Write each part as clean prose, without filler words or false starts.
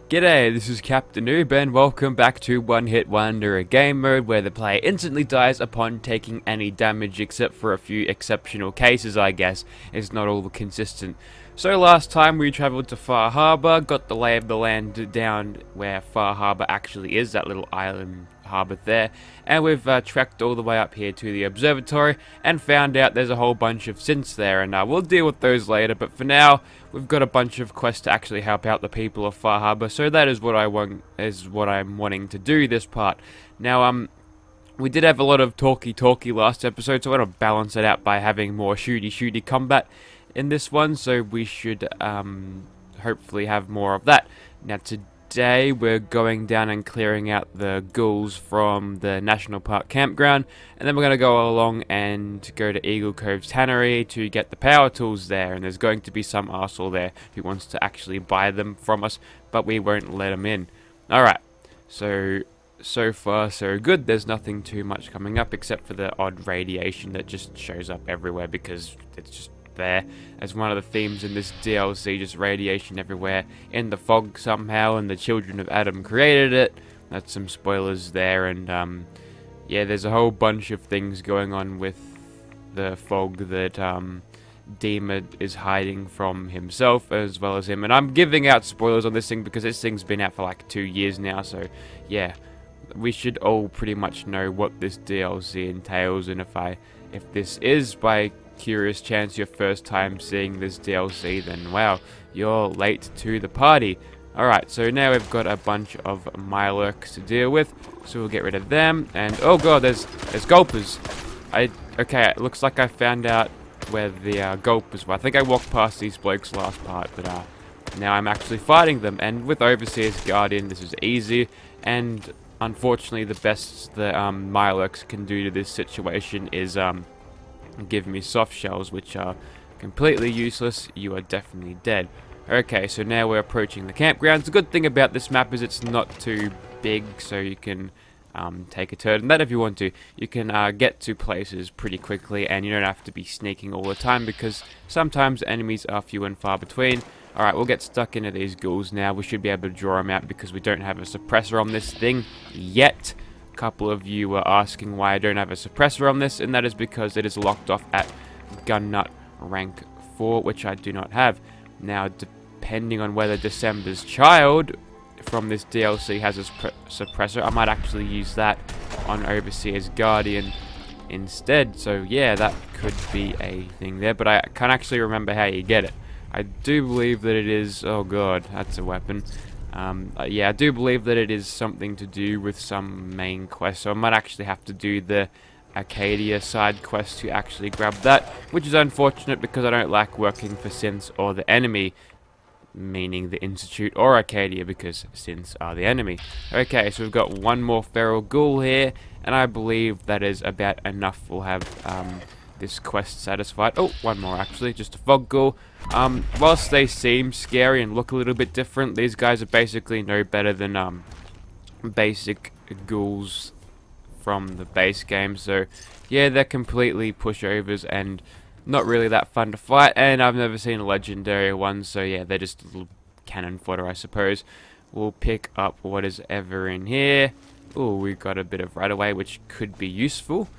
G'day, this is Captainoob and welcome back to One Hit Wonder, a game mode where the player instantly dies upon taking any damage except for a few exceptional cases, I guess. It's not all consistent. So last time we travelled to Far Harbour, got the lay of the land down where Far Harbour actually is, that little island harbour there, and we've trekked all the way up here to the observatory and found out there's a whole bunch of synths there, and we'll deal with those later, but for now we've got a bunch of quests to actually help out the people of Far Harbour, so that is what I'm wanting to do this part. Now we did have a lot of talky last episode, so I want to balance it out by having more shooty combat in this one, so we should hopefully have more of that. Now today we're going down and clearing out the ghouls from the National Park campground, and then we're going to go along and go to Eagle Cove's tannery to get the power tools there, and there's going to be some arsehole there who wants to actually buy them from us, but we won't let him in. Alright, so far so good. There's nothing too much coming up except for the odd radiation that just shows up everywhere because it's just there as one of the themes in this DLC, just radiation everywhere in the fog somehow, and the children of Adam created it. That's some spoilers there, and yeah, there's a whole bunch of things going on with the fog that Dima is hiding from himself as well as him, and I'm giving out spoilers on this thing because this thing's been out for like 2 years now, so yeah, we should all pretty much know what this DLC entails, and if this is by curious chance your first time seeing this DLC, then wow, you're late to the party. Alright, so now we've got a bunch of Mirelurks to deal with, so we'll get rid of them, and oh god, there's gulpers. Okay, it looks like I found out where the gulpers were. I think I walked past these blokes last part, but now I'm actually fighting them, and with Overseer's Guardian this is easy, and unfortunately the best the Mirelurks can do to this situation is give me soft shells, which are completely useless. You are definitely dead. Okay, so now we're approaching the campgrounds. The good thing about this map is it's not too big, so you can take a turn, and that if you want to. You can get to places pretty quickly, and you don't have to be sneaking all the time because sometimes enemies are few and far between. Alright, we'll get stuck into these ghouls now. We should be able to draw them out because we don't have a suppressor on this thing yet. Couple of you were asking why I don't have a suppressor on this, and that is because it is locked off at gun nut rank 4, which I do not have. Now, depending on whether December's Child from this DLC has a suppressor, I might actually use that on Overseer's Guardian instead. So yeah, that could be a thing there, but I can't actually remember how you get it. I do believe that it is, oh god, that's a weapon. Yeah, I do believe that it is something to do with some main quest, so I might actually have to do the Arcadia side quest to actually grab that, which is unfortunate because I don't like working for synths or the enemy, meaning the Institute or Arcadia, because synths are the enemy. Okay, so we've got one more feral ghoul here, and I believe that is about enough. We'll have this quest satisfied. Oh, one more actually, just a fog ghoul. Whilst they seem scary and look a little bit different, these guys are basically no better than basic ghouls from the base game. So yeah, they're completely pushovers and not really that fun to fight, and I've never seen a legendary one, so yeah, they're just a little cannon fodder, I suppose. We'll pick up what is ever in here. Oh, we've got a bit of right away, which could be useful,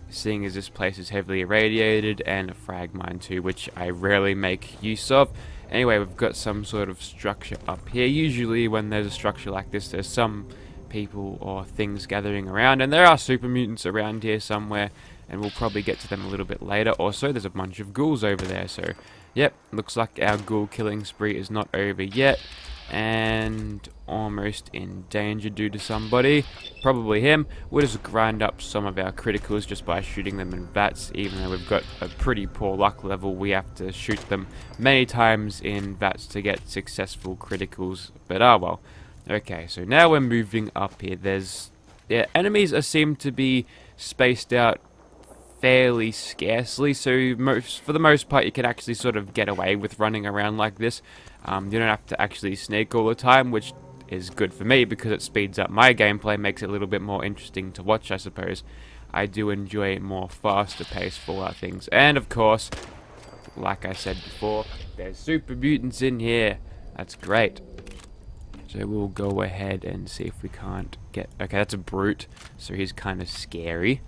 seeing as this place is heavily irradiated, and a frag mine too, which I rarely make use of. Anyway, we've got some sort of structure up here. Usually when there's a structure like this, there's some people or things gathering around, and there are super mutants around here somewhere, and we'll probably get to them a little bit later. Also, there's a bunch of ghouls over there, so yep, looks like our ghoul killing spree is not over yet, and almost in danger due to somebody, probably him. We'll just grind up some of our criticals just by shooting them in VATS. Even though we've got a pretty poor luck level, we have to shoot them many times in VATS to get successful criticals, but well. Okay, so now we're moving up here. Enemies seem to be spaced out fairly scarcely, so for the most part you can actually sort of get away with running around like this. You don't have to actually sneak all the time, which is good for me because it speeds up my gameplay, makes it a little bit more interesting to watch, I suppose. I do enjoy more faster paced Fallout things, and of course, like I said before, there's super mutants in here. That's great. So we'll go ahead and see if we can't get... Okay, that's a brute, so he's kind of scary.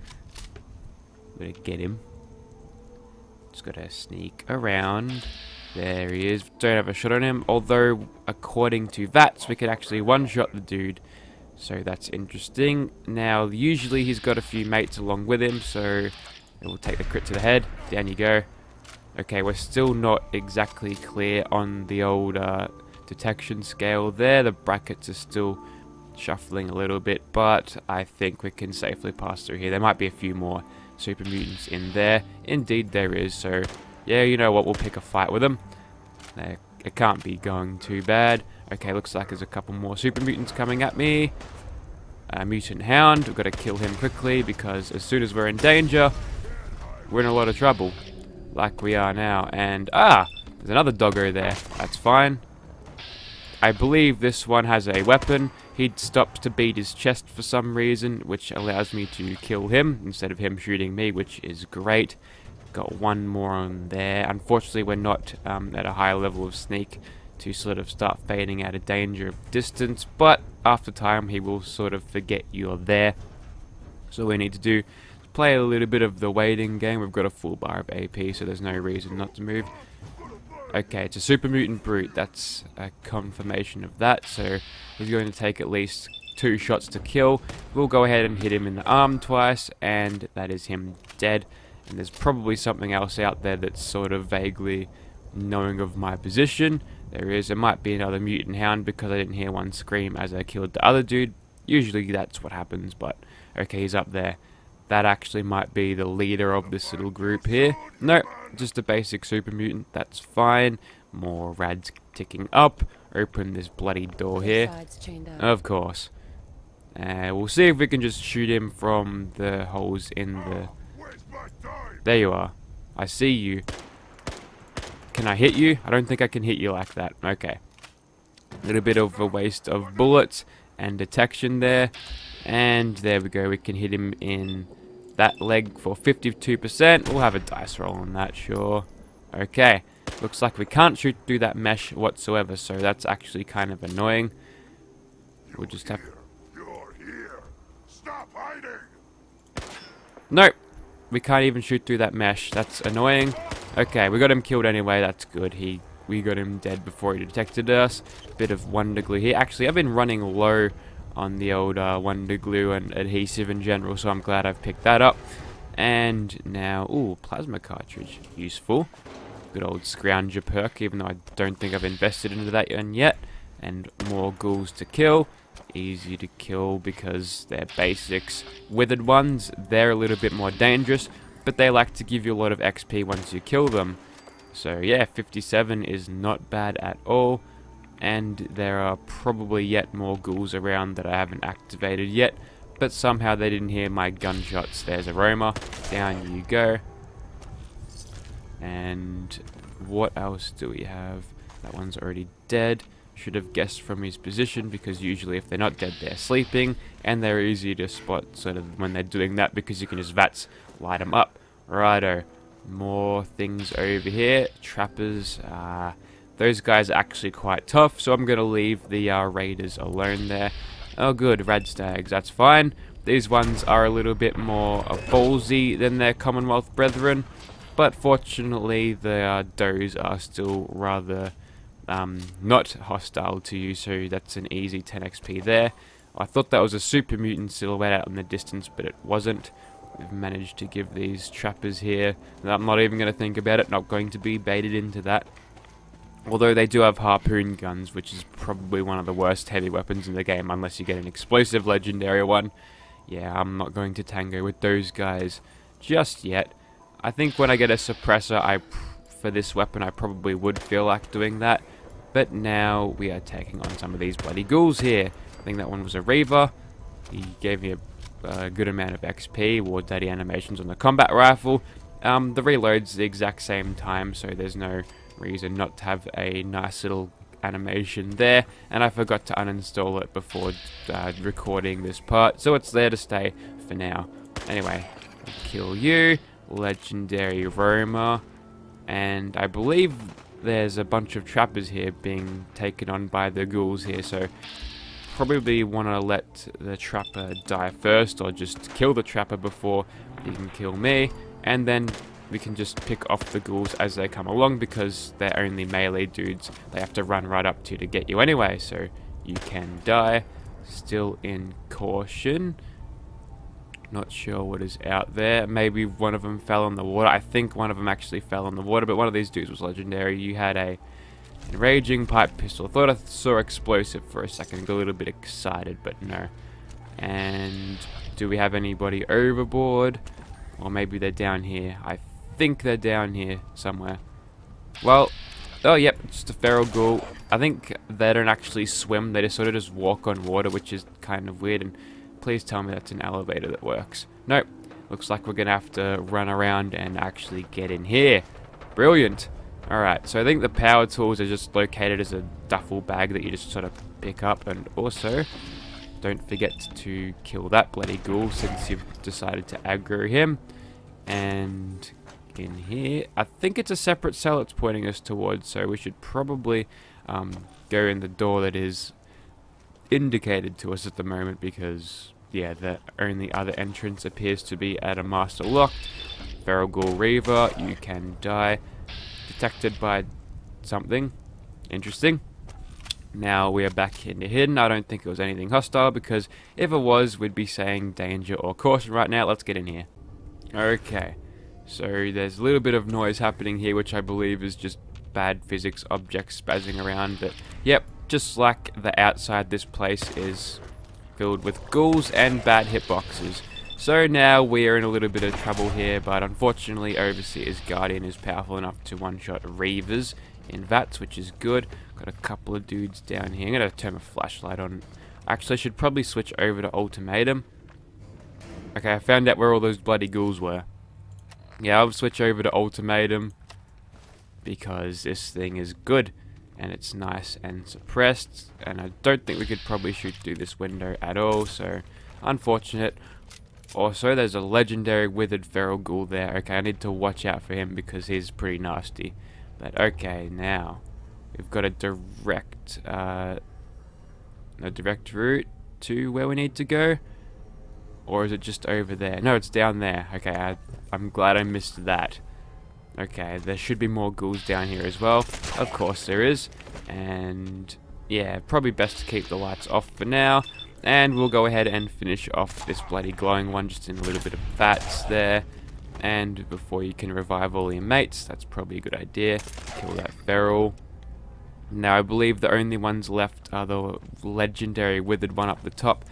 We're gonna get him. Just gotta sneak around. There he is. Don't have a shot on him, although according to VATS, we could actually one-shot the dude. So that's interesting. Now, usually he's got a few mates along with him, so it will take the crit to the head. Down you go. Okay, we're still not exactly clear on the old detection scale there. The brackets are still shuffling a little bit, but I think we can safely pass through here. There might be a few more super mutants in there. Indeed there is, so yeah, you know what, we'll pick a fight with them. It can't be going too bad. Okay, looks like there's a couple more super mutants coming at me. Mutant Hound, we've got to kill him quickly because as soon as we're in danger, we're in a lot of trouble. Like we are now. And, there's another doggo there. That's fine. I believe this one has a weapon. He stops to beat his chest for some reason, which allows me to kill him instead of him shooting me, which is great. Got one more on there. Unfortunately, we're not at a high level of sneak to sort of start fading out of danger of distance, but after time he will sort of forget you're there. So all we need to do is play a little bit of the waiting game. We've got a full bar of AP, so there's no reason not to move. Okay, it's a super mutant brute. That's a confirmation of that, so he's going to take at least 2 shots to kill. We'll go ahead and hit him in the arm twice, and that is him dead. And there's probably something else out there that's sort of vaguely knowing of my position. There is. It might be another mutant hound because I didn't hear one scream as I killed the other dude. Usually that's what happens, but okay, he's up there. That actually might be the leader of this little group here. No, just a basic super mutant. That's fine. More rads ticking up. Open this bloody door here. Of course. We'll see if we can just shoot him from the holes in the... There you are. I see you. Can I hit you? I don't think I can hit you like that. Okay. A little bit of a waste of bullets and detection there. And there we go. We can hit him in that leg for 52%. We'll have a dice roll on that, sure. Okay. Looks like we can't shoot through that mesh whatsoever, so that's actually kind of annoying. We'll just have... You're here. Stop hiding. Nope. We can't even shoot through that mesh. That's annoying. Okay, we got him killed anyway. That's good. We got him dead before he detected us. Bit of Wonder Glue here. Actually, I've been running low on the old Wonder Glue and adhesive in general, so I'm glad I've picked that up. And now, ooh, plasma cartridge. Useful. Good old Scrounger perk, even though I don't think I've invested into that one yet. And more ghouls to kill. Easy to kill because they're basics. Withered ones, they're a little bit more dangerous, but they like to give you a lot of XP once you kill them. So yeah, 57 is not bad at all. And there are probably yet more ghouls around that I haven't activated yet, but somehow they didn't hear my gunshots. There's Aroma. Down you go. And what else do we have? That one's already dead. Should have guessed from his position, because usually if they're not dead, they're sleeping, and they're easy to spot sort of when they're doing that because you can just VATS light them up. Righto. More things over here. Trappers. Those guys are actually quite tough, so I'm going to leave the raiders alone there. Oh good, Radstags, that's fine. These ones are a little bit more ballsy than their Commonwealth brethren, but fortunately the does are still rather not hostile to you, so that's an easy 10 XP there. I thought that was a super mutant silhouette out in the distance, but it wasn't. We've managed to give these trappers here, and I'm not even going to think about it, not going to be baited into that. Although they do have harpoon guns, which is probably one of the worst heavy weapons in the game, unless you get an explosive legendary one. Yeah, I'm not going to tango with those guys just yet. I think when I get a suppressor, for this weapon, I probably would feel like doing that. But now we are taking on some of these bloody ghouls here. I think that one was a Reaver. He gave me a good amount of XP. War Daddy animations on the combat rifle. The reload's the exact same time, so there's no reason not to have a nice little animation there. And I forgot to uninstall it before recording this part, so it's there to stay for now. Anyway, kill you. Legendary Roma. And I believe there's a bunch of trappers here being taken on by the ghouls here, so probably want to let the trapper die first, or just kill the trapper before he can kill me, and then we can just pick off the ghouls as they come along, because they're only melee dudes they have to run right up to get you anyway, so you can die. Still in caution. Not sure what is out there. Maybe one of them fell in the water. I think one of them actually fell in the water, but one of these dudes was legendary. You had a raging pipe pistol. Thought I saw explosive for a second. Got a little bit excited, but no. And do we have anybody overboard? Or maybe they're down here. I think they're down here somewhere. Well, oh yep, just a feral ghoul. I think they don't actually swim. They just sort of just walk on water, which is kind of weird. And please tell me that's an elevator that works. Nope. Looks like we're going to have to run around and actually get in here. Brilliant. Alright, so I think the power tools are just located as a duffel bag that you just sort of pick up. And also, don't forget to kill that bloody ghoul since you've decided to aggro him. And in here, I think it's a separate cell it's pointing us towards, so we should probably go in the door that is indicated to us at the moment, because yeah, the only other entrance appears to be at a master lock. Feral Ghoul Reaver, you can die. Detected by something. Interesting. Now we are back into hidden. I don't think it was anything hostile, because if it was, we'd be saying danger or caution right now. Let's get in here. Okay. So there's a little bit of noise happening here, which I believe is just bad physics objects spazzing around. But yep, just like the outside, this place is filled with ghouls and bad hitboxes. So now we are in a little bit of trouble here, but unfortunately Overseer's Guardian is powerful enough to one-shot Reavers in VATS, which is good. Got a couple of dudes down here. I'm going to turn my flashlight on. Actually, I should probably switch over to Ultimatum. Okay, I found out where all those bloody ghouls were. Yeah, I'll switch over to Ultimatum, because this thing is good. And it's nice and suppressed. And I don't think we could probably shoot through this window at all, so unfortunate. Also, there's a legendary withered feral ghoul there. Okay, I need to watch out for him because he's pretty nasty. But okay, now we've got a direct route to where we need to go. Or is it just over there? No, it's down there. Okay, I'm glad I missed that. Okay, there should be more ghouls down here as well. Of course there is. And yeah, probably best to keep the lights off for now. And we'll go ahead and finish off this bloody glowing one just in a little bit of VATS there. And before you can revive all your mates, that's probably a good idea. Kill that feral. Now I believe the only ones left are the legendary withered one up the top,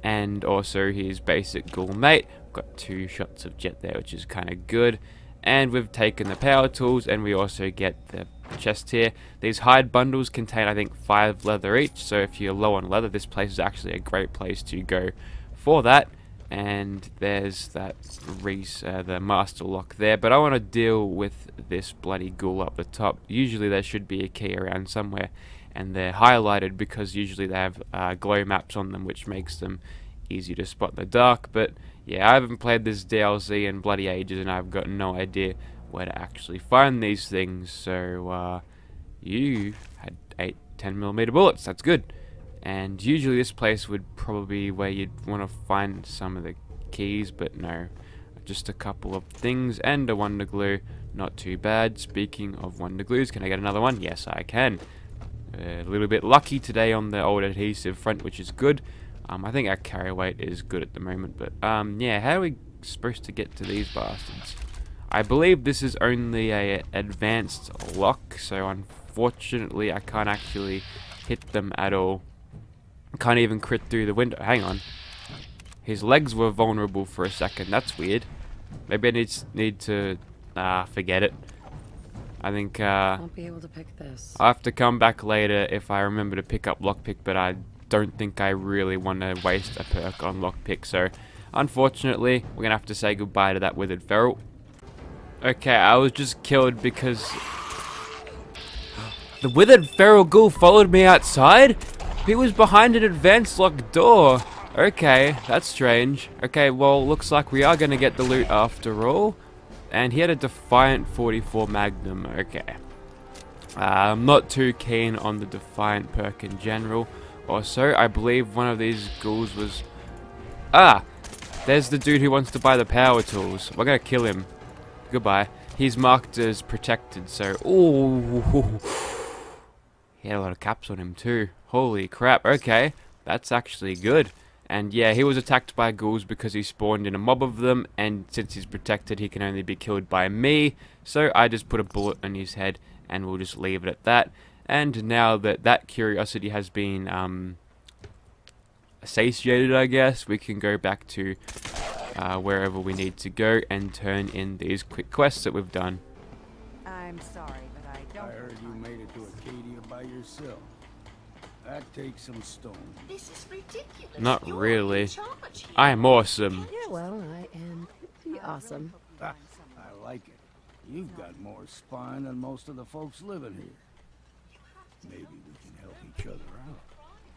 and also his basic ghoul mate. Got 2 shots of jet there, which is kind of good. And we've taken the power tools, and we also get the chest here. These hide bundles contain, I think, 5 leather each, so if you're low on leather, this place is actually a great place to go for that. And there's that the master lock there, but I want to deal with this bloody ghoul up the top. Usually there should be a key around somewhere, and they're highlighted because usually they have glow maps on them, which makes them easy to spot in the dark. But yeah, I haven't played this DLC in bloody ages, and I've got no idea where to actually find these things. So you had 10mm bullets, that's good. And usually this place would probably be where you'd want to find some of the keys, but no, just a couple of things and a wonder glue. Not too bad. Speaking of wonder glues, can I get another one? Yes, I can. A little bit lucky today on the old adhesive front, which is good. I think our carry weight is good at the moment, but yeah, how are we supposed to get to these bastards? I believe this is only a advanced lock, so unfortunately I can't actually hit them at all. Can't even crit through the window. Hang on. His legs were vulnerable for a second. That's weird. Maybe I need to forget it. I think Won't be able to pick this. I'll have to come back later if I remember to pick up lockpick, but I don't think I really want to waste a perk on lockpick, so unfortunately we're gonna have to say goodbye to that withered feral. Okay, I was just killed because the withered feral ghoul followed me outside. He was behind an advanced locked door. Okay, that's strange. Okay, well, looks like we are gonna get the loot after all. And he had a Defiant 44 Magnum. Okay. I'm not too keen on the Defiant perk in general. Also, I believe one of these ghouls was... Ah! There's the dude who wants to buy the power tools. We're gonna kill him. Goodbye. He's marked as protected, so... Ooh! He had a lot of caps on him too. Holy crap, okay. That's actually good. And yeah, he was attacked by ghouls because he spawned in a mob of them, and since he's protected, he can only be killed by me. So I just put a bullet on his head, and we'll just leave it at that. And now that that curiosity has been satiated, I guess, we can go back to wherever we need to go and turn in these quick quests that we've done. I'm sorry, but I don't. I heard you made it to Acadia by yourself. That takes some stone. This is ridiculous. Not You're really. in charge here. I am awesome. Yeah, well, I am pretty awesome. I like it. You've got more spine than most of the folks living here. Maybe we can help each other out.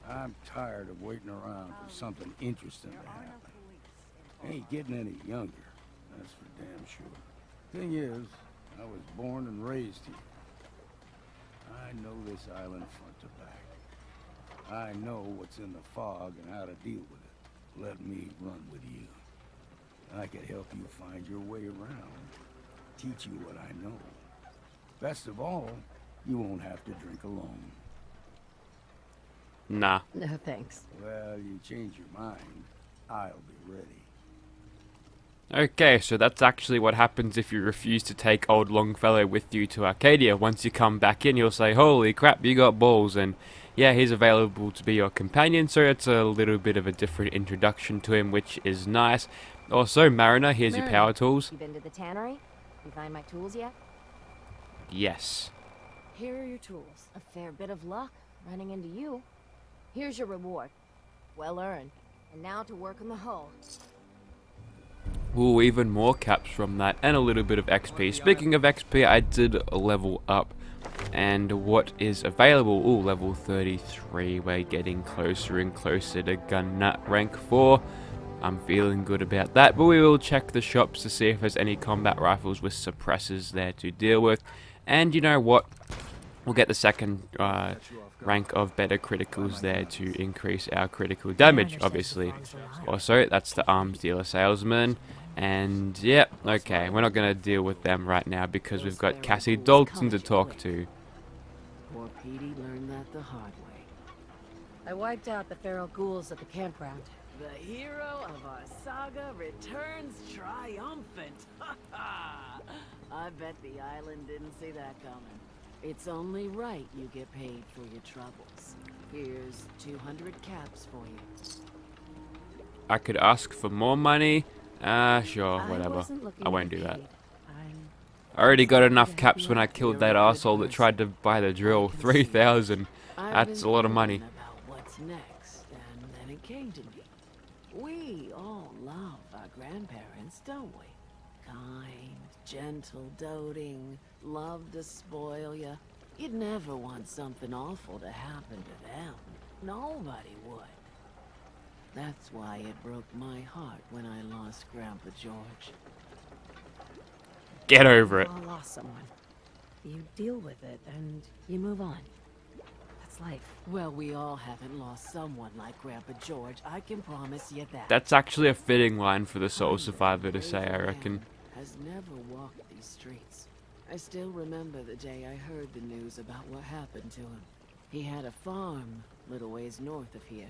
I'm tired of waiting around for something interesting to happen. Ain't getting any younger, that's for damn sure. Thing is, I was born and raised here. I know this island front to back. I know what's in the fog and how to deal with it. Let me run with you. I could help you find your way around. Teach you what I know. Best of all, you won't have to drink alone. Nah. No, thanks. Well, you change your mind, I'll be ready. Okay, so that's actually what happens if you refuse to take old Longfellow with you to Arcadia. Once you come back in, you'll say, holy crap, you got balls, and yeah, he's available to be your companion, so it's a little bit of a different introduction to him, which is nice. Also, Mariner, here's your power tools. You been to the tannery? You find my tools yet? Yes. Here are your tools. A fair bit of luck running into you. Here's your reward. Well earned. And now to work on the hull. Ooh, even more caps from that, and a little bit of XP. Speaking of XP, I did level up. And what is available? Ooh, level 33. We're getting closer and closer to gun nut rank 4. I'm feeling good about that, but we will check the shops to see if there's any combat rifles with suppressors there to deal with. And you know what? We'll get the second rank of better criticals there to increase our critical damage, obviously. Also, that's the arms dealer salesman. And, yep, okay, we're not going to deal with them right now because we've got Cassie Dalton to talk to. Poor Petey learned that the hard way. I wiped out the feral ghouls at the campground. The hero of our saga returns triumphant. I bet the island didn't see that coming. It's only right you get paid for your troubles. Here's 200 caps for you. I could ask for more money. Sure, whatever. I won't do that. I already got enough caps when I killed that asshole that tried to buy the drill. 3,000. That's a lot of money. About what's next, and then it came to me. We all love our grandparents, don't we? Kind, gentle, doting, love to spoil you. You'd never want something awful to happen to them. Nobody would. That's why it broke my heart when I lost Grandpa George. Get over it. You all lost someone. You deal with it, and you move on. That's life. Well, we all haven't lost someone like Grandpa George, I can promise you that. That's actually a fitting line for the soul survivor to say, I reckon. Has never walked these streets. I still remember the day I heard the news about what happened to him. He had a farm, little ways north of here.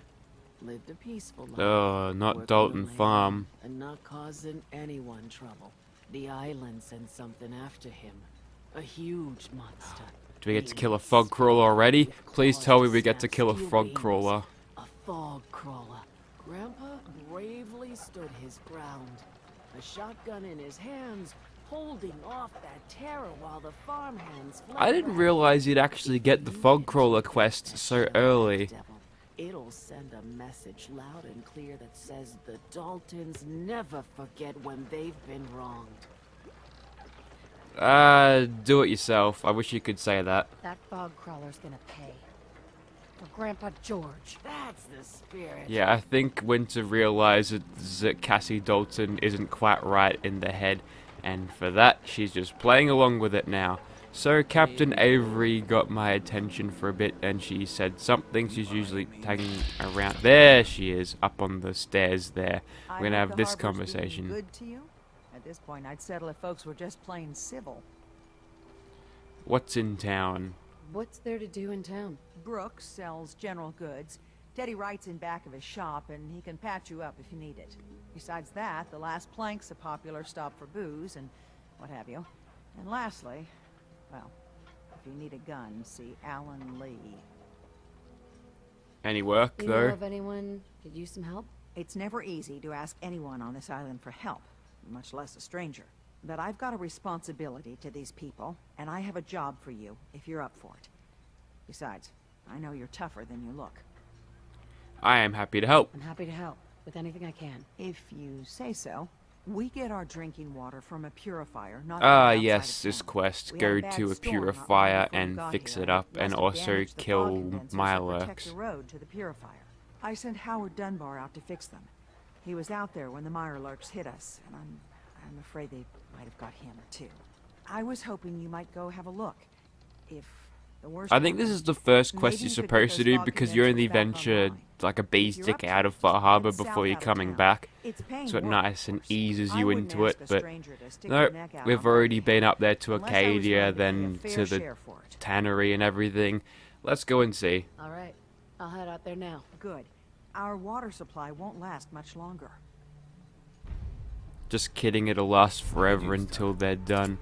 Lived a peaceful life. Oh, not working Dalton the land Farm. And not causing anyone trouble. The island sent something after him. A huge monster. Do we get to kill a fog crawler already? Please tell me we get to kill a frog crawler. A fog crawler. Grandpa bravely stood his ground. A shotgun in his hands, holding off that terror while the farmhands fled. I didn't realize you'd actually get the fog crawler quest so early. It'll send a message loud and clear that says the Daltons never forget when they've been wronged. Do it yourself. I wish you could say that. That fog crawler's gonna pay. For Grandpa George. That's the spirit. Yeah, I think Winter realizes that Cassie Dalton isn't quite right in the head, and for that, she's just playing along with it now. So Captain Avery got my attention for a bit, and she said something. She's usually hanging around. There she is, up on the stairs there. We're gonna have this conversation. Good to you? At this point, I'd settle if folks were just plain civil. What's in town? What's there to do in town? Brooks sells general goods. Teddy Wright's in back of his shop, and he can patch you up if you need it. Besides that, the Last Plank's a popular stop for booze and what have you. And lastly, well, if you need a gun, see Alan Lee. Any work You know though? of anyone could use some help? It's never easy to ask anyone on this island for help, much less a stranger. But I've got a responsibility to these people, and I have a job for you, if you're up for it. Besides, I know you're tougher than you look. I am happy to help. I'm happy to help with anything I can. If you say so. We get our drinking water from a purifier, not Ah, from outside yes, of this town. quest. We Go had a bad to a storm not long purifier before we and got fix here, it up, and and it also damaged the fog kill condensers that Mirelurks. protect the road to the purifier. I sent Howard Dunbar out to fix them. He was out there when the Mirelurks hit us, and I'm afraid they might have got him too. I was hoping you might go have a look. If the worst I think this is the first quest maybe you're you could get supposed to those do fog because you only condensers back venture online. like a bee's If you're dick up out to of it, Far just Harbor head before south you're out of coming town. back. It's paying So it work, nice of and course. eases I you wouldn't into it, ask a but stranger to stick no, their neck out we've on my already been behalf, up there to unless I was Acadia, willing to pay a then fair to the share for it. tannery and everything. Let's go and see. All right, I'll head out there now. Good. Our water supply won't last much longer. Just kidding, it'll last forever until they're done.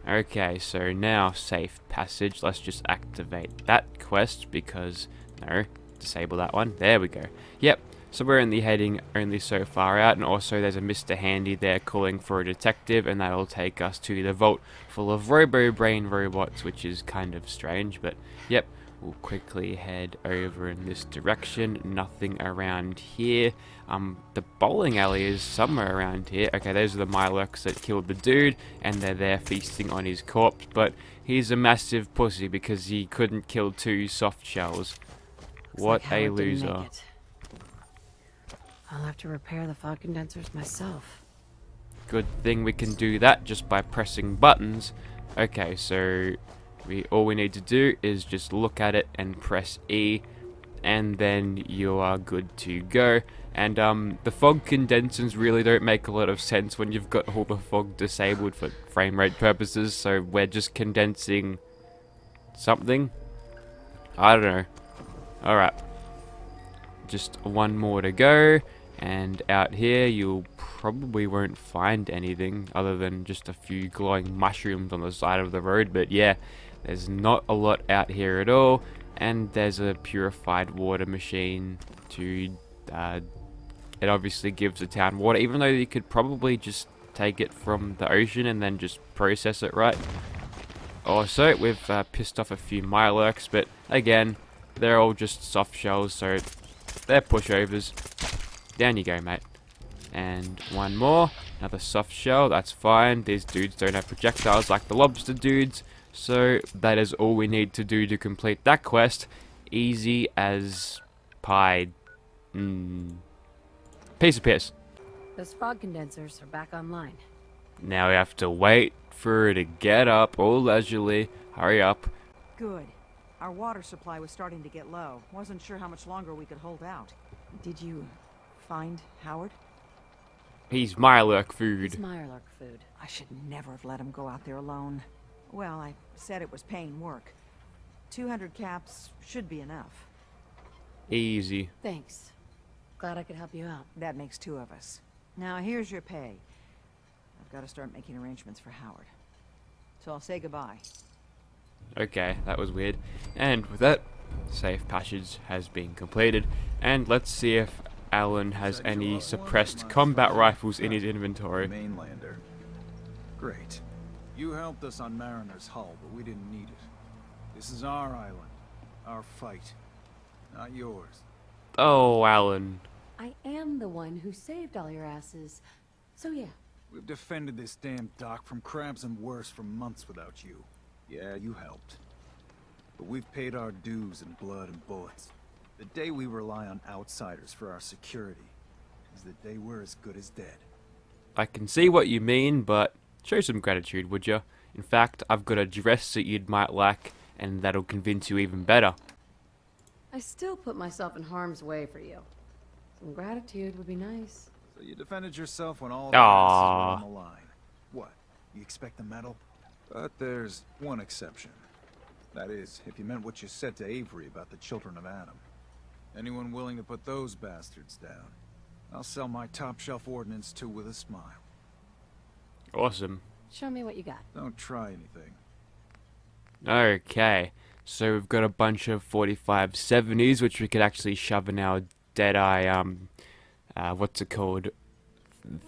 Okay, so now safe passage. Let's just activate that quest because, no, disable that one. There we go. Yep, so we're only heading only so far out, and also there's a Mr. Handy there calling for a detective, and that'll take us to the vault full of robo-brain robots, which is kind of strange, but yep. We'll quickly head over in this direction. Nothing around here. The bowling alley is somewhere around here. Okay, those are the Mirelurks that killed the dude, and they're there feasting on his corpse. But he's a massive pussy because he couldn't kill 2 soft shells. Looks What like a Howard didn't make loser. it. I'll have to repair the fog condensers myself. Good thing we can do that just by pressing buttons. Okay, so all we need to do is just look at it and press E, and then you are good to go. And the fog condensers really don't make a lot of sense when you've got all the fog disabled for frame rate purposes, so we're just condensing something. I don't know. Alright, just one more to go, and out here you probably won't find anything other than just a few glowing mushrooms on the side of the road, but yeah, there's not a lot out here at all. And there's a purified water machine to it obviously gives the town water, even though you could probably just take it from the ocean and then just process it, right? Also, we've pissed off a few Mirelurks, but again, they're all just soft shells, so they're pushovers. Down you go, mate. And one more, another soft shell. That's fine. These dudes don't have projectiles like the lobster dudes. So that is all we need to do to complete that quest. Easy as pie. Piece of piss. Those fog condensers are back online. Now we have to wait for her to get up all leisurely. Hurry up. Good. Our water supply was starting to get low. Wasn't sure how much longer we could hold out. Did you find Howard? He's Mirelurk It's food. Mirelurk food. I should never have let him go out there alone. Well, I said it was paying work. 200 caps should be enough. Easy. Thanks. Glad I could help you out. That makes 2 of us. Now, here's your pay. I've got to start making arrangements for Howard. So I'll say goodbye. Okay, that was weird. And with that, safe passage has been completed. And let's see if Alan has any suppressed combat rifles in his inventory. Mainlander. Great. You helped us on Mariner's hull, but we didn't need it. This is our island. Our fight. Not yours. Oh, Alan. I am the one who saved all your asses. So yeah. We've defended this damn dock from crabs and worse for months without you. Yeah, you helped. But we've paid our dues in blood and bullets. The day we rely on outsiders for our security is the day we're as good as dead. I can see what you mean, but show some gratitude, would you? In fact, I've got a dress that you might like, and that'll convince you even better. I still put myself in harm's way for you. Some gratitude would be nice. So you defended yourself when all the asses were on Aww. the line. What? You expect the medal? But there's one exception. That is, if you meant what you said to Avery about the children of Adam. Anyone willing to put those bastards down, I'll sell my top-shelf ordnance to with a smile. Awesome. Show me what you got. Don't try anything. Okay, so we've got a bunch of 45-70s, which we could actually shove in our Deadeye, what's it called?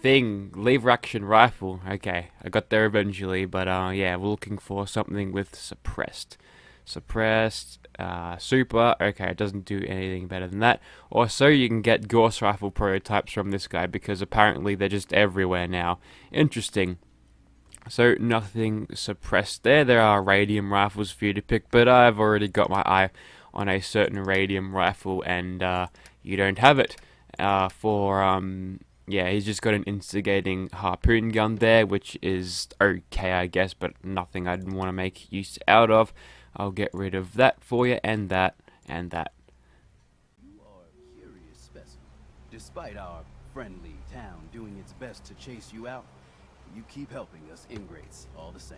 Lever action rifle. Okay, I got there eventually, but yeah, we're looking for something with suppressed. Super. Okay, it doesn't do anything better than that. Also, you can get Gauss rifle prototypes from this guy because apparently they're just everywhere now. Interesting. So nothing suppressed there. There are radium rifles for you to pick, but I've already got my eye on a certain radium rifle, and you don't have it. Yeah, he's just got an instigating harpoon gun there, which is okay, I guess, but nothing I'd want to make use out of. I'll get rid of that for you, and that, and that. You are a curious specimen. Despite our friendly town doing its best to chase you out, you keep helping us ingrates all the same.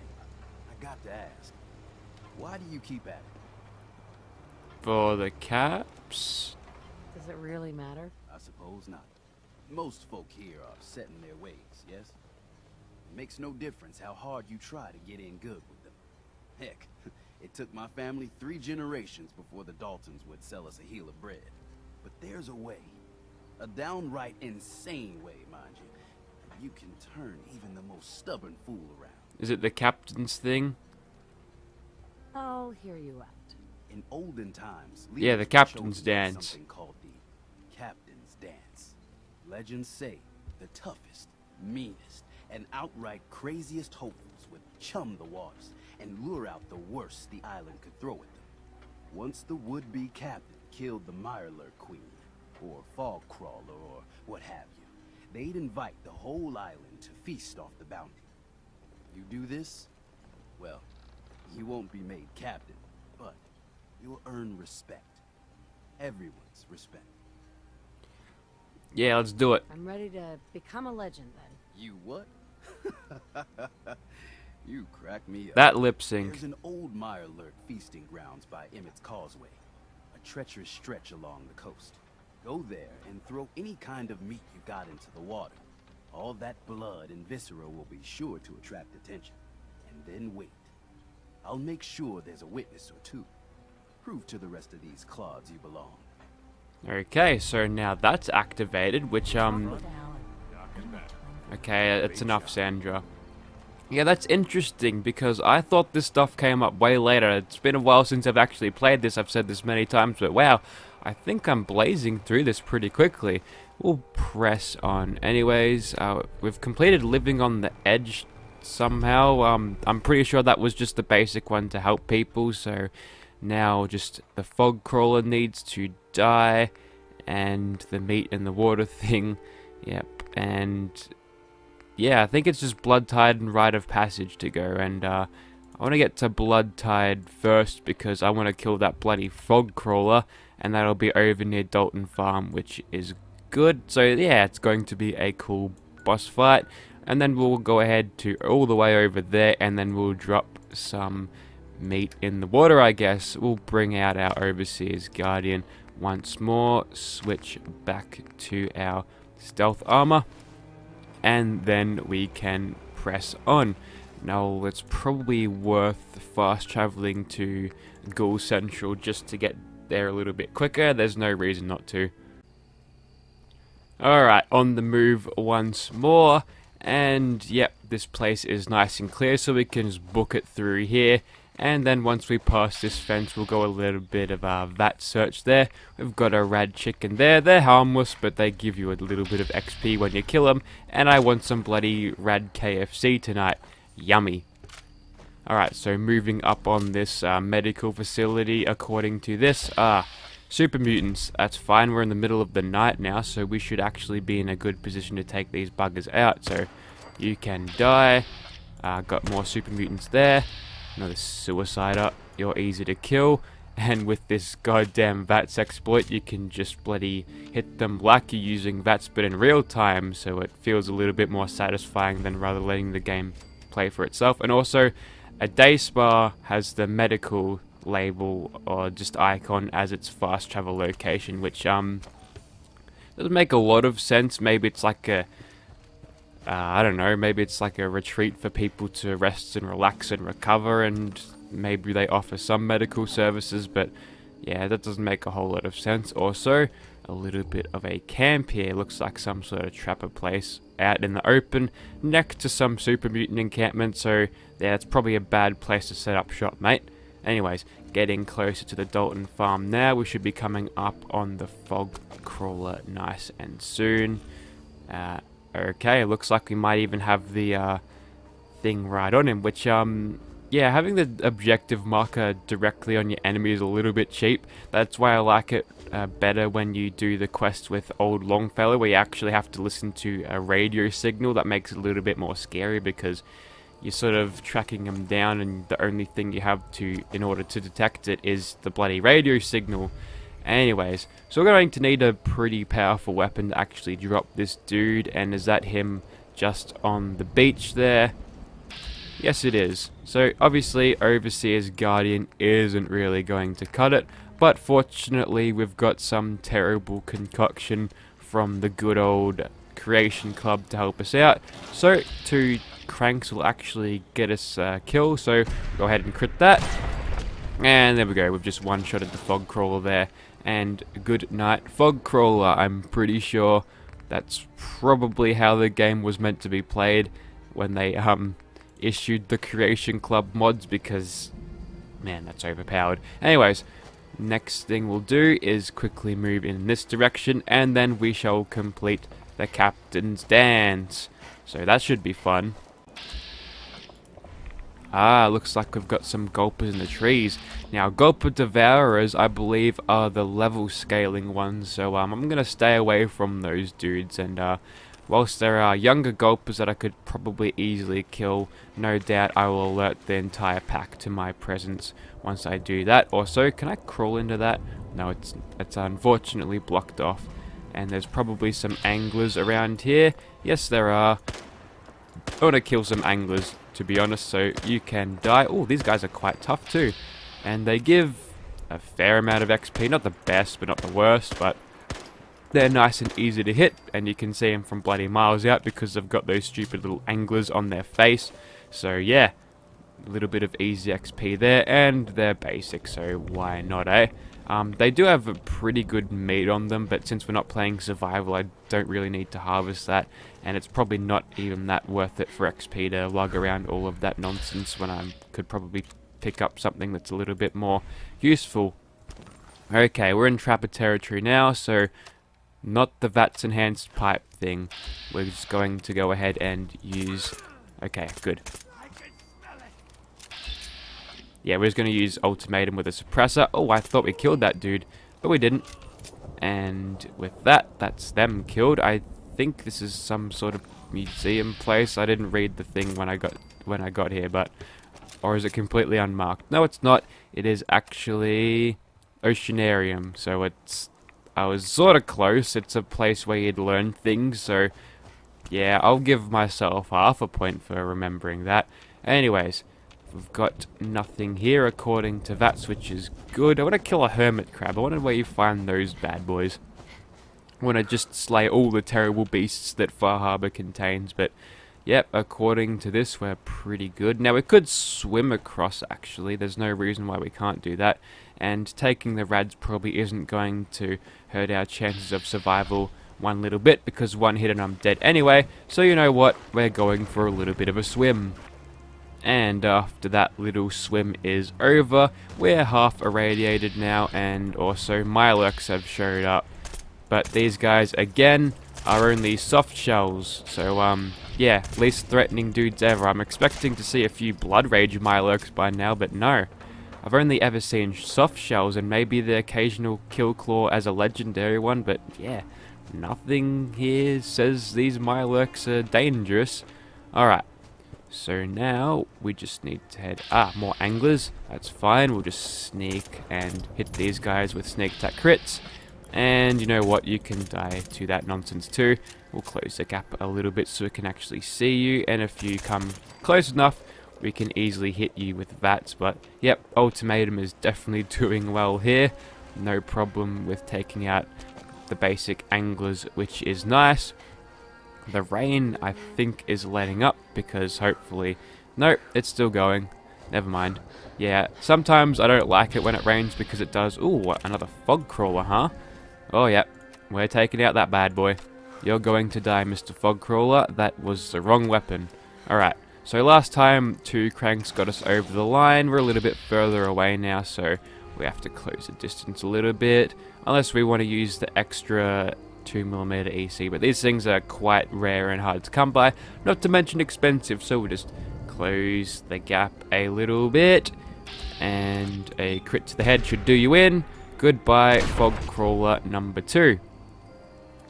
I got to ask, why do you keep at it? For the caps? Does it really matter? I suppose not. Most folk here are set in their ways, yes? It makes no difference how hard you try to get in good with them. Heck, it took my family 3 generations before the Daltons would sell us a heel of bread. But there's a way. A downright insane way, mind you. You can turn even the most stubborn fool around. Is it the captain's thing? I'll hear you out. In olden times, Yeah, the leaders were captain's chosen by dance. something called the Captain's Dance. Legends say the toughest, meanest, and outright craziest hopefuls would chum the waters and lure out the worst the island could throw at them. Once the would-be captain killed the Mirelurk Queen, or Fog Crawler, or what have you, they'd invite the whole island to feast off the bounty. You do this, well, you won't be made captain, but you'll earn respect. Everyone's respect. Yeah, let's do it. I'm ready to become a legend then. You what? You crack me up. That lip sync. There's an old Mirelurk feasting grounds by Emmett's Causeway, a treacherous stretch along the coast. Go there and throw any kind of meat you got into the water. All that blood and viscera will be sure to attract attention. And then wait. I'll make sure there's a witness or two. Prove to the rest of these clods you belong. Okay, so now that's activated, which, okay, it's enough, Sandra. Yeah, that's interesting, because I thought this stuff came up way later. It's been a while since I've actually played this, I've said this many times, but wow, I think I'm blazing through this pretty quickly. We'll press on. Anyways, we've completed Living on the Edge somehow. I'm pretty sure that was just the basic one to help people, so now just the fog crawler needs to die, and the meat in the water thing, yep, and yeah, I think it's just Blood Tide and Rite of Passage to go, and I want to get to Blood Tide first because I want to kill that bloody fog crawler, and that'll be over near Dalton Farm, which is good. So yeah, it's going to be a cool boss fight, and then we'll go ahead to all the way over there, and then we'll drop some meat in the water, I guess. We'll bring out our Overseer's Guardian once more, switch back to our stealth armor, and then we can press on. Now it's probably worth fast traveling to Ghoul Central just to get there a little bit quicker. There's no reason not to. Alright, on the move once more, and yep, this place is nice and clear, so we can just book it through here. And then once we pass this fence, we'll go a little bit of a VAT search there. We've got a rad chicken there. They're harmless, but they give you a little bit of XP when you kill them. And I want some bloody rad KFC tonight. Yummy. Alright, so moving up on this medical facility according to this. Super mutants. That's fine. We're in the middle of the night now, so we should actually be in a good position to take these buggers out. So you can die. Got more super mutants there. Another suicider. You're easy to kill. And with this goddamn VATS exploit, you can just bloody hit them like you're using VATS, but in real time, so it feels a little bit more satisfying than rather letting the game play for itself. And also, a day spa has the medical label or just icon as its fast travel location, which doesn't make a lot of sense. Maybe it's like a I don't know, maybe it's like a retreat for people to rest and relax and recover, and maybe they offer some medical services, but yeah, that doesn't make a whole lot of sense. Also, a little bit of a camp here. Looks like some sort of trapper place out in the open next to some super mutant encampment, so yeah, it's probably a bad place to set up shop, mate. Anyways, getting closer to the Dalton farm now. We should be coming up on the fog crawler nice and soon. Okay, it looks like we might even have the thing right on him, which yeah, having the objective marker directly on your enemy is a little bit cheap. That's why I like it better when you do the quest with Old Longfellow, where you actually have to listen to a radio signal. That makes it a little bit more scary because you're sort of tracking them down, and the only thing you have to, in order to detect it, is the bloody radio signal. Anyways, so we're going to need a pretty powerful weapon to actually drop this dude, and is that him just on the beach there? Yes, it is. So obviously Overseer's Guardian isn't really going to cut it, but fortunately we've got some terrible concoction from the good old Creation Club to help us out. So 2 cranks will actually get us a kill, so go ahead and crit that. And there we go, we've just one-shotted the fog crawler there. And good night, fog crawler. I'm pretty sure that's probably how the game was meant to be played when they issued the Creation Club mods, because man, that's overpowered. Anyways, next thing we'll do is quickly move in this direction, and then we shall complete the Captain's Dance. So that should be fun. Ah, looks like we've got some Gulpers in the trees. Now, Gulper Devourers, I believe, are the level scaling ones, so I'm going to stay away from those dudes, and whilst there are younger Gulpers that I could probably easily kill, no doubt I will alert the entire pack to my presence once I do that. Also, can I crawl into that? No, it's unfortunately blocked off. And there's probably some anglers around here. Yes, there are. I want to kill some anglers, to be honest, so you can die. Oh, these guys are quite tough too. And they give a fair amount of XP. Not the best, but not the worst, but they're nice and easy to hit, and you can see them from bloody miles out because they've got those stupid little anglers on their face. So yeah, a little bit of easy XP there, and they're basic, so why not, eh? They do have a pretty good meat on them, but since we're not playing survival, I don't really need to harvest that, and it's probably not even that worth it for XP to lug around all of that nonsense when I could probably pick up something that's a little bit more useful. Okay, we're in Trapper territory now, so not the VATS enhanced pipe thing. We're just going to go ahead and use... Okay, good. Yeah, we're just going to use Ultimatum with a suppressor. Oh, I thought we killed that dude, but we didn't. And with that, that's them killed. I think this is some sort of museum place. I didn't read the thing when I got here, but... Or is it completely unmarked? No, it's not. It is actually Oceanarium, so it's... I was sort of close. It's a place where you'd learn things, so... Yeah, I'll give myself half a point for remembering that. Anyways... We've got nothing here according to VATS, which is good. I want to kill a hermit crab. I wonder where you find those bad boys. I want to just slay all the terrible beasts that Far Harbor contains, but yep, according to this, we're pretty good. Now, we could swim across, actually. There's no reason why we can't do that. And taking the rads probably isn't going to hurt our chances of survival one little bit, because one hit and I'm dead anyway. So you know what? We're going for a little bit of a swim. And after that little swim is over, we're half irradiated now, and also Mirelurks have showed up. But these guys, again, are only soft shells, so yeah, least threatening dudes ever. I'm expecting to see a few Blood Rage Mirelurks by now, but no. I've only ever seen soft shells, and maybe the occasional Kill Claw as a legendary one, but yeah, nothing here says these Mirelurks are dangerous. Alright. So now we just need to head... more anglers. That's fine. We'll just sneak and hit these guys with sneak attack crits. And you know what? You can die to that nonsense too. We'll close the gap a little bit so we can actually see you. And if you come close enough, we can easily hit you with VATS. But yep, Ultimatum is definitely doing well here. No problem with taking out the basic anglers, which is nice. The rain, I think, is letting up because hopefully... No, it's still going. Never mind. Yeah, sometimes I don't like it when it rains because it does... Ooh, what, another fog crawler, huh? Oh, yeah. We're taking out that bad boy. You're going to die, Mr. Fog Crawler. That was the wrong weapon. Alright, so last time 2 cranks got us over the line. We're a little bit further away now, so we have to close the distance a little bit. Unless we want to use the extra 2mm EC, but these things are quite rare and hard to come by, not to mention expensive, so we'll just close the gap a little bit, and a crit to the head should do you in. Goodbye, Fog Crawler number 2.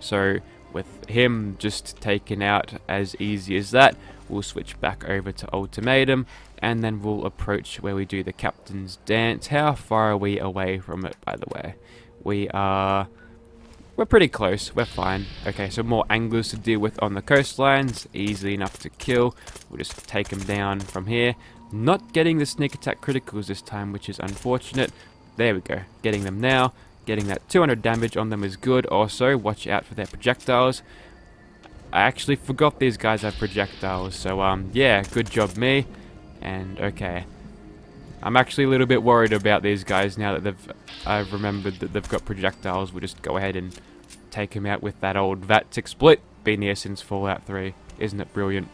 So with him just taken out as easy as that, we'll switch back over to Ultimatum, and then we'll approach where we do the Captain's Dance. How far are we away from it, by the way? We're pretty close. We're fine. Okay, so more anglers to deal with on the coastlines. Easy enough to kill. We'll just take them down from here. Not getting the sneak attack criticals this time, which is unfortunate. There we go. Getting them now. Getting that 200 damage on them is good. Also, watch out for their projectiles. I actually forgot these guys have projectiles. So, yeah, good job me. And, okay. I'm actually a little bit worried about these guys now that I've remembered that they've got projectiles. We'll just go ahead and take them out with that old VATS exploit. Been here since Fallout 3. Isn't it brilliant?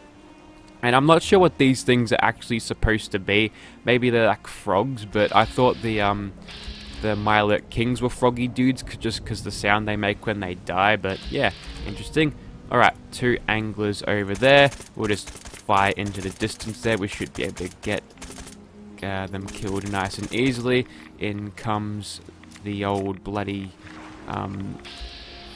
And I'm not sure what these things are actually supposed to be. Maybe they're like frogs, but I thought the Mirelurk Kings were froggy dudes just because the sound they make when they die. But yeah, interesting. Alright, 2 anglers over there. We'll just fire into the distance there. We should be able to get them killed nice and easily. In comes the old bloody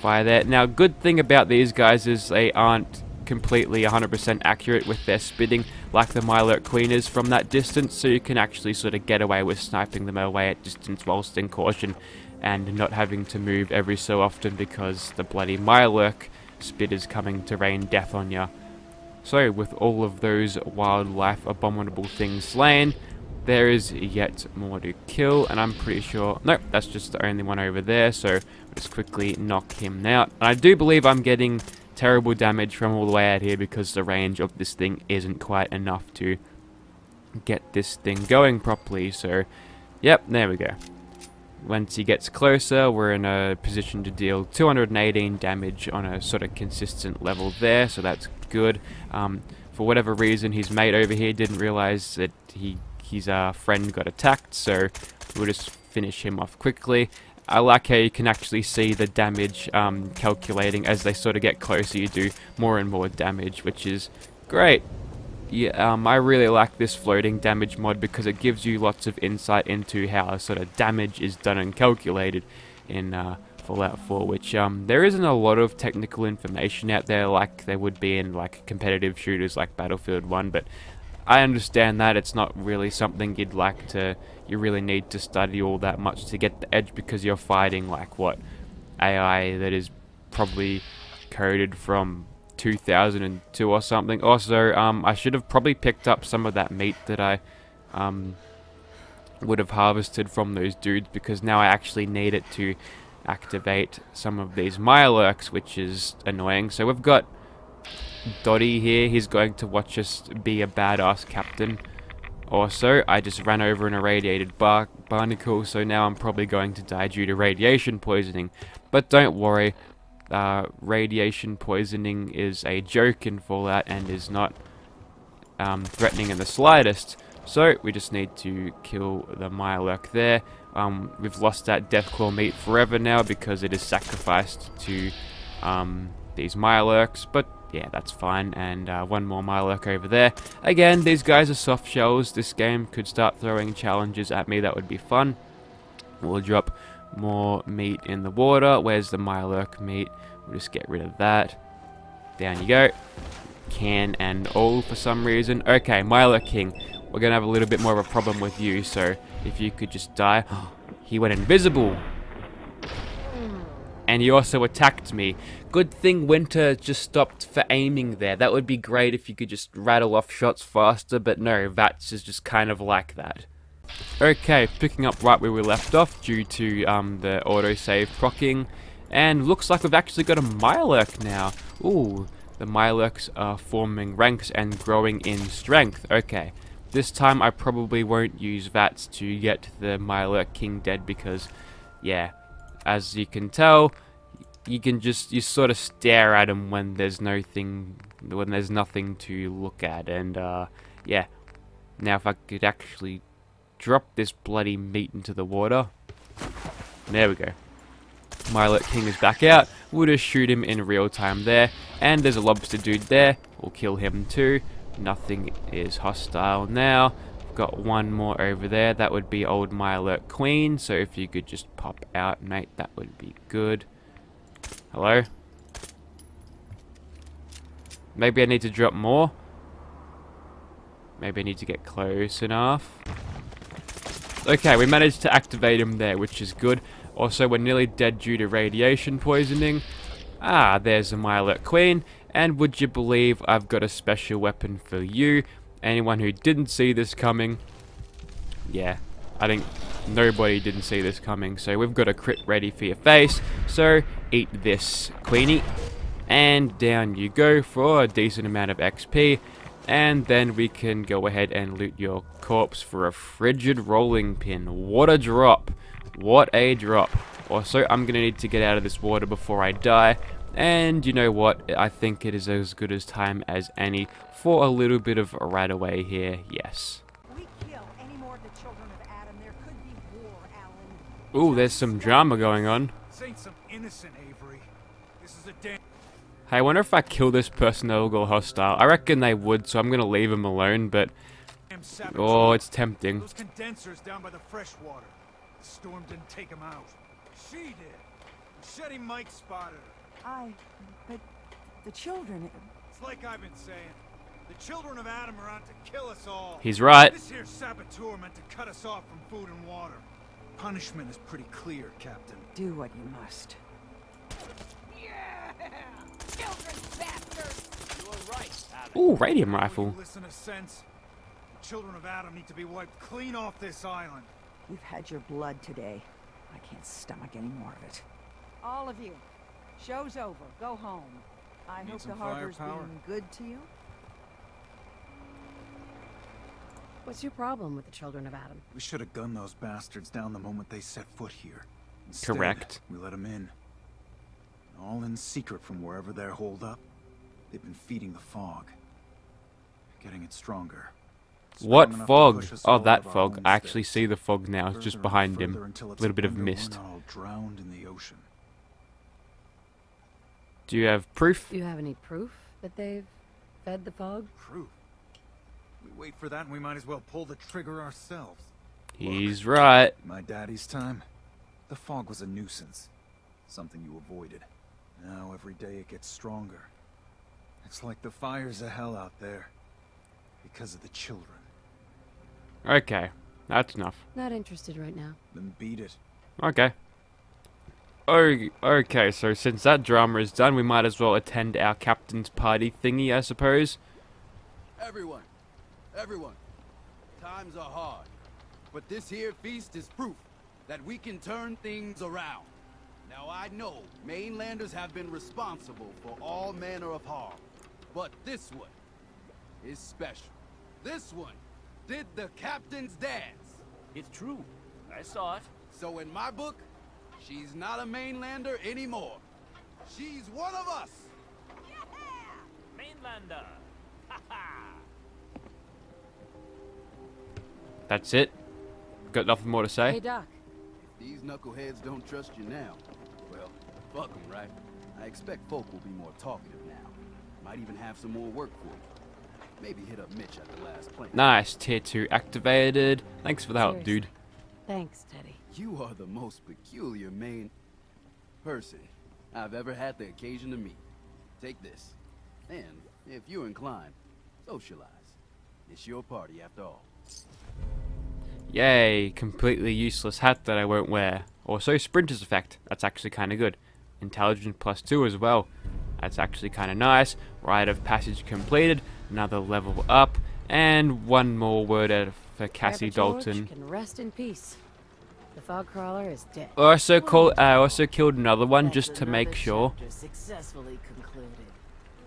fire there. Now, good thing about these guys is they aren't completely 100% accurate with their spitting like the Mirelurk Queen is from that distance, so you can actually sort of get away with sniping them away at distance whilst in caution and not having to move every so often because the bloody Mirelurk spit is coming to rain death on ya. So with all of those wildlife abominable things slain, there is yet more to kill, and I'm pretty sure... Nope, that's just the only one over there, so we'll just quickly knock him out. And I do believe I'm getting terrible damage from all the way out here because the range of this thing isn't quite enough to get this thing going properly, so... Yep, there we go. Once he gets closer, we're in a position to deal 218 damage on a sort of consistent level there, so that's good. For whatever reason, his mate over here didn't realize that his friend got attacked, so we'll just finish him off quickly. I like how you can actually see the damage calculating as they sort of get closer. You do more and more damage, which is great. Yeah, I really like this floating damage mod because it gives you lots of insight into how sort of damage is done and calculated in Fallout 4, which there isn't a lot of technical information out there like there would be in like competitive shooters like Battlefield 1, but I understand that it's not really something you really need to study all that much to get the edge because you're fighting like what AI that is probably coded from 2002 or something. Also, I should have probably picked up some of that meat that I would have harvested from those dudes because now I actually need it to activate some of these Mirelurks, which is annoying. So we've got Dotty here. He's going to watch us be a badass captain. Also, I just ran over an irradiated barnacle, so now I'm probably going to die due to radiation poisoning. But don't worry, radiation poisoning is a joke in Fallout and is not threatening in the slightest. So we just need to kill the Mirelurk there. We've lost that Deathclaw meat forever now because it is sacrificed to these Mirelurks, but yeah, that's fine. And one more Mirelurk over there. Again, these guys are soft shells. This game could start throwing challenges at me. That would be fun. We'll drop more meat in the water. Where's the Mirelurk meat? We'll just get rid of that. Down you go. can and all for some reason. Okay, Milo King, we're gonna have a little bit more of a problem with you, so if you could just die. He went invisible. And he also attacked me. Good thing Winter just stopped for aiming there. That would be great if you could just rattle off shots faster, but no, Vats is just kind of like that. Okay, picking up right where we left off due to the autosave proccing. And looks like we've actually got a Mirelurk now. Ooh, the Mirelurks are forming ranks and growing in strength. Okay, this time I probably won't use Vats to get the Mirelurk King dead because, yeah, as you can tell, you sort of stare at him when there's nothing to look at. And yeah, now if I could actually drop this bloody meat into the water. There we go. Mirelurk King is back out. We'll just shoot him in real time there. And there's a lobster dude there. We'll kill him too. Nothing is hostile now. Got one more over there. That would be old Mirelurk Queen. So if you could just pop out, mate, that would be good. Hello? Maybe I need to drop more. Maybe I need to get close enough. Okay, we managed to activate him there, which is good. Also, we're nearly dead due to radiation poisoning. Ah, there's a Mirelurk Queen. And would you believe I've got a special weapon for you? Anyone who didn't see this coming, yeah, I think nobody didn't see this coming. So we've got a crit ready for your face. So eat this, Queenie. And down you go for a decent amount of XP. And then we can go ahead and loot your corpse for a frigid rolling pin. What a drop. What a drop. Also, I'm going to need to get out of this water before I die. And you know what? I think it is as good as time as any for a little bit of a rat away here. Yes. We kill any more of the children of Adam, there could be war, Alan. Ooh, there's some drama going on. This ain't some innocent Avery. This is a damn... Hey, I wonder if I kill this person they'll go hostile. I reckon they would, so I'm going to leave them alone, but... Oh, it's tempting. Those condensers down by the freshwater. The storm didn't take them out. She did. Shetty Mike spotted her. But the children... It's like I've been saying. The children of Adam are out to kill us all. He's right. This here saboteur meant to cut us off from food and water. Punishment is pretty clear, Captain. Do what you must. Ooh, radium rifle. Listen to sense. The children of Adam need to be wiped clean off this island. You've had your blood today. I can't stomach any more of it. All of you. Show's over. Go home. I hope the harbor's being good to you. What's your problem with the children of Adam? We should have gunned those bastards down the moment they set foot here. Instead, Correct. We let them in. All in secret from wherever they're holed up. They've been feeding the fog. Getting it stronger. What fog? Oh, that fog. I actually see the fog now. It's just behind him. A little bit of mist. All drowned in the ocean. Do you have proof? Do you have any proof that they've fed the fog? Proof? We wait for that and we might as well pull the trigger ourselves. He's right. My daddy's time, the fog was a nuisance. Something you avoided. Now every day it gets stronger. It's like the fires of hell out there. Because of the children. Okay, that's enough. Not interested right now. Then beat it. Okay. Okay, so since that drama is done, we might as well attend our captain's party thingy, I suppose. Everyone, times are hard, but this here feast is proof that we can turn things around. Now I know mainlanders have been responsible for all manner of harm, but this one is special. This one did the captain's dance. It's true. I saw it. So in my book, she's not a mainlander anymore. She's one of us. Yeah! Mainlander. Ha ha. That's it. Got nothing more to say. Hey, Doc. If these knuckleheads don't trust you now, well, fuck them, right? I expect folk will be more talkative now. Might even have some more work for you. Maybe hit up Mitch at the last plane. Nice, tier 2 activated. Thanks for the help, Seriously. dude. Thanks, Teddy. You are the most peculiar main person I've ever had the occasion to meet. Take this, and If you're inclined, socialize. It's your party after all. Yay, completely useless hat that I won't wear. Also, Sprinter's Effect. That's actually kind of good. Intelligence +2 as well. That's actually kind of nice. Rite of Passage completed. Another level up. And one more word out for Cassie Grandpa George Dalton. can rest in peace. The fog crawler is dead. Also killed another one just to make sure. Chapter successfully concluded.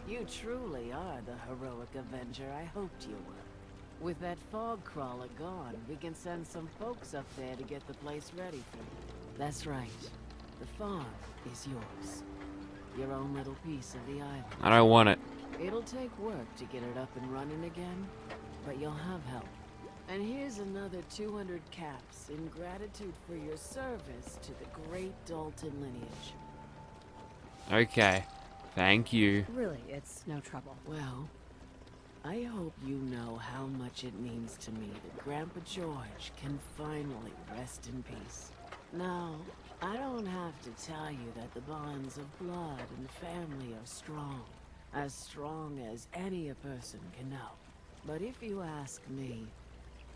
You truly are the heroic avenger I hoped you were. With that fog crawler gone, we can send some folks up there to get the place ready for you. That's right. The fog is yours. Your own little piece of the island. I don't want it. It'll take work to get it up and running again, but you'll have help. And here's another 200 caps in gratitude for your service to the great Dalton lineage. Okay. Thank you. Really, it's no trouble. Well, I hope you know how much it means to me that Grandpa George can finally rest in peace. Now, I don't have to tell you that the bonds of blood and family are strong. As strong as any a person can know. But if you ask me,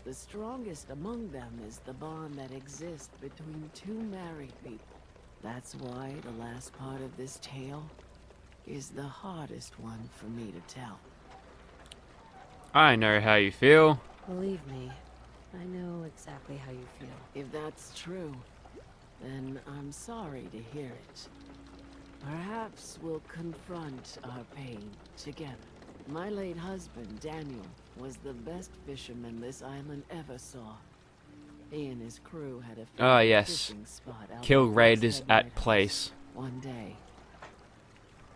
the strongest among them is the bond that exists between two married people. That's why the last part of this tale is the hardest one for me to tell. I know how you feel. Believe me, I know exactly how you feel. If that's true, then I'm sorry to hear it. Perhaps we'll confront our pain together. My late husband, Daniel, was the best fisherman this island ever saw. He and his crew had a Ah, yes. fishing spot out Kill by raiders Westhead at Lighthouse. place. One day,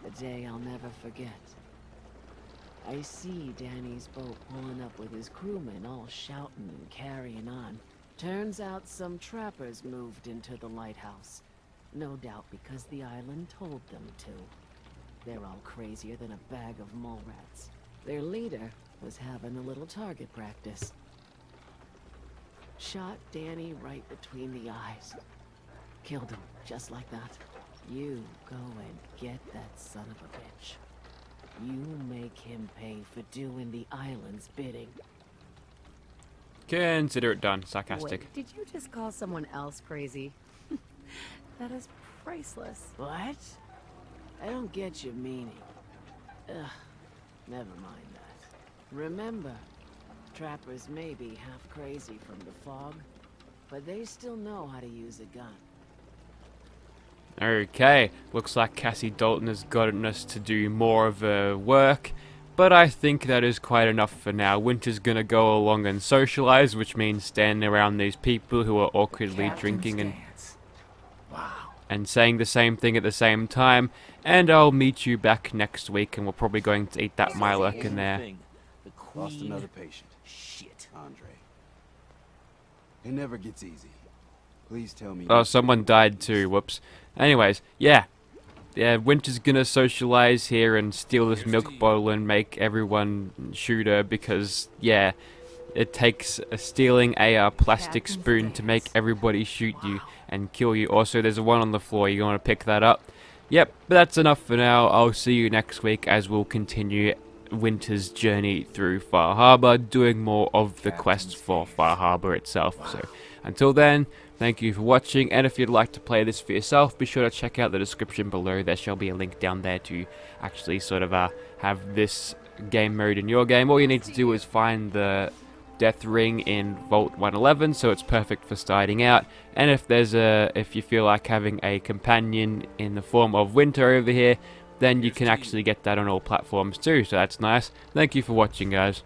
a day I'll never forget. I see Danny's boat pulling up with his crewmen all shouting and carrying on. Turns out some trappers moved into the lighthouse. No doubt because the island told them to. They're all crazier than a bag of mole rats. Their leader was having a little target practice. Shot Danny right between the eyes. Killed him, just like that. You go and get that son of a bitch. You make him pay for doing the island's bidding. Consider it done. Sarcastic. Wait, did you just call someone else crazy? That is priceless. What? I don't get your meaning. Ugh, never mind that. Remember, trappers may be half crazy from the fog, but they still know how to use a gun. Okay, looks like Cassie Dalton has gotten us to do more of her work, but I think that is quite enough for now. Winter's gonna go along and socialize, which means standing around these people who are awkwardly drinking and saying the same thing at the same time, and I'll meet you back next week, and we're probably going to eat that Mylurk in there. The Lost another patient. Shit. Andre. It never gets easy. Please tell me. Oh, someone died too, whoops. Anyways, yeah, Winter's gonna socialize here and steal this milk bottle and make everyone shoot her because, yeah, it takes stealing a plastic spoon to make everybody shoot you and kill you. Also, there's one on the floor, you want to pick that up. Yep, but that's enough for now. I'll see you next week as we'll continue Winter's journey through Far Harbor, doing more of the quests for Far Harbor itself. So, until then, thank you for watching, and if you'd like to play this for yourself, be sure to check out the description below. There shall be a link down there to actually sort of have this game mode in your game. All you need to do is find the Death Ring in Vault 111, so it's perfect for starting out. And if you feel like having a companion in the form of Winter over here, then you can actually get that on all platforms too, so that's nice. Thank you for watching, guys.